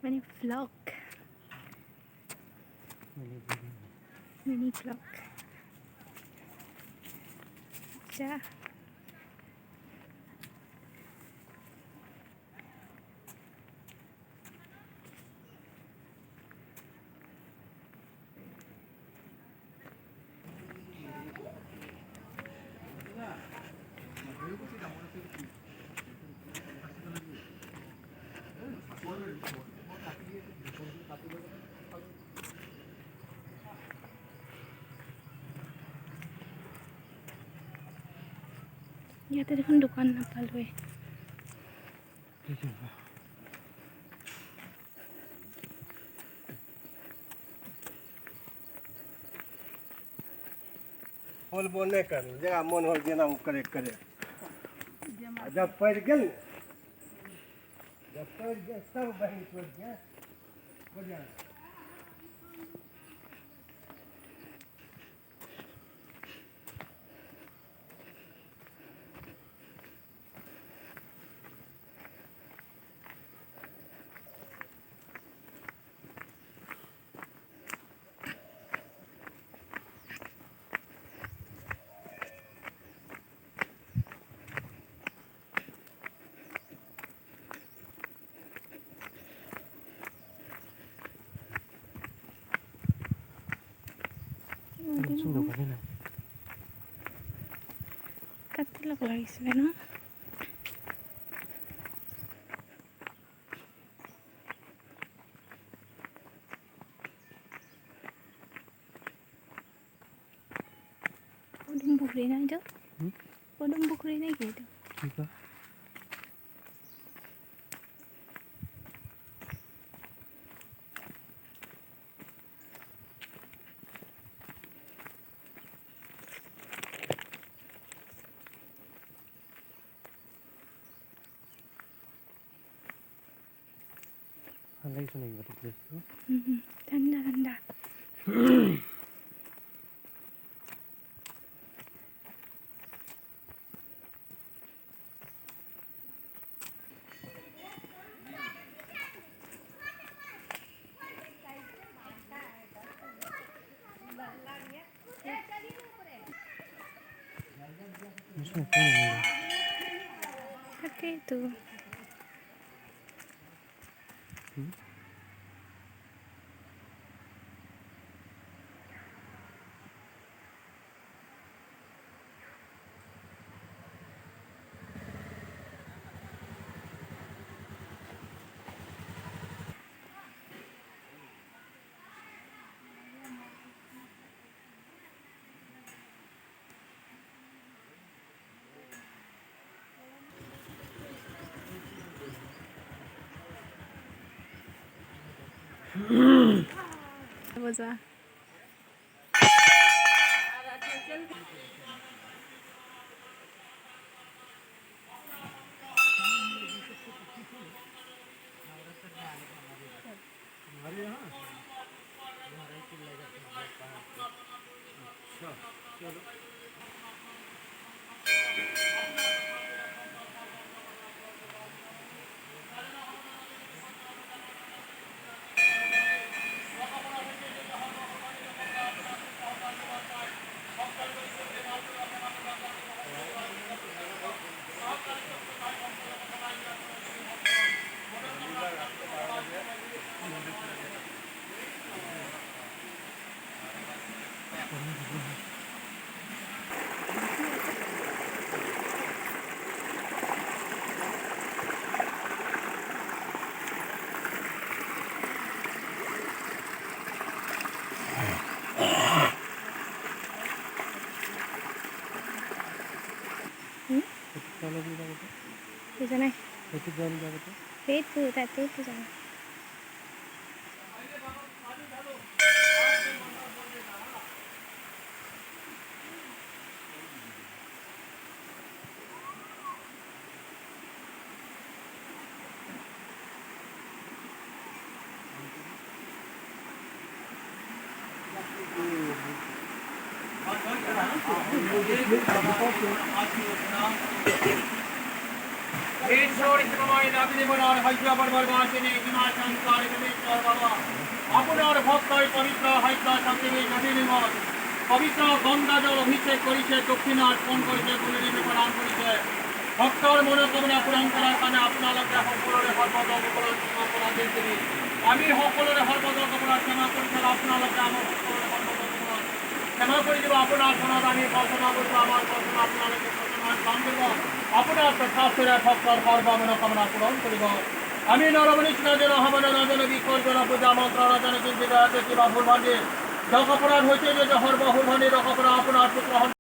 মানে vlog, mini vlog. আচ্ছা, ইয়াতে দেখোন দোকান নাপালোৱে। बोलबो नहीं करू जरा मन हो जेना करे करे जब पड़ गेल जब पड़ गया सब बहन छोड़ गया हो जाए কাটি ল'ব লাগিছিলে ন? পদুম পুখুৰী না এইটো? পদুম পুখুৰী নে কি এইটো? ঠাণ্ডা ঠাণ্ডা। তাকেইতো। বজা বুজা নাই। সেইটো তাতেইতো যাম। আপনার ভক্তই পবিত্র হাইতা শান্তি নদী নির্মল পবিত্র গঙ্গা জল অভিষেক করেছে দক্ষিণ অর্পণ করেছে কুলদেবী প্রদান করেছে ভক্তর মনোকামনা পূরণ করার কারণে আপনালোকে সকলরে সর্বদ অপরাধ দিন আমি সকলরে সর্বদ অপরাধ ক্ষমা করেছেন আপনালোকে আমার সকলরে সর্বদ অপরাধ ক্ষমা করে দেব আপনার সনদ আমি কল্পনা করবো আমার কল্পনা আপনালোকে দান করব আপনার প্রসাদ করে ভক্তর সর্ব মনোকামনা পূরণ করিব আমি নরমণিষ্ণ জন হবন নজন বিকল্পনা পূজা মন্ত্র নজন চিন্তিত আছে কিবা ভুল ভান্ডে যক অপরাধ হয়েছে যে হর্ব ভুল ভান্ডে যক অপরাধ আপনার পুত্র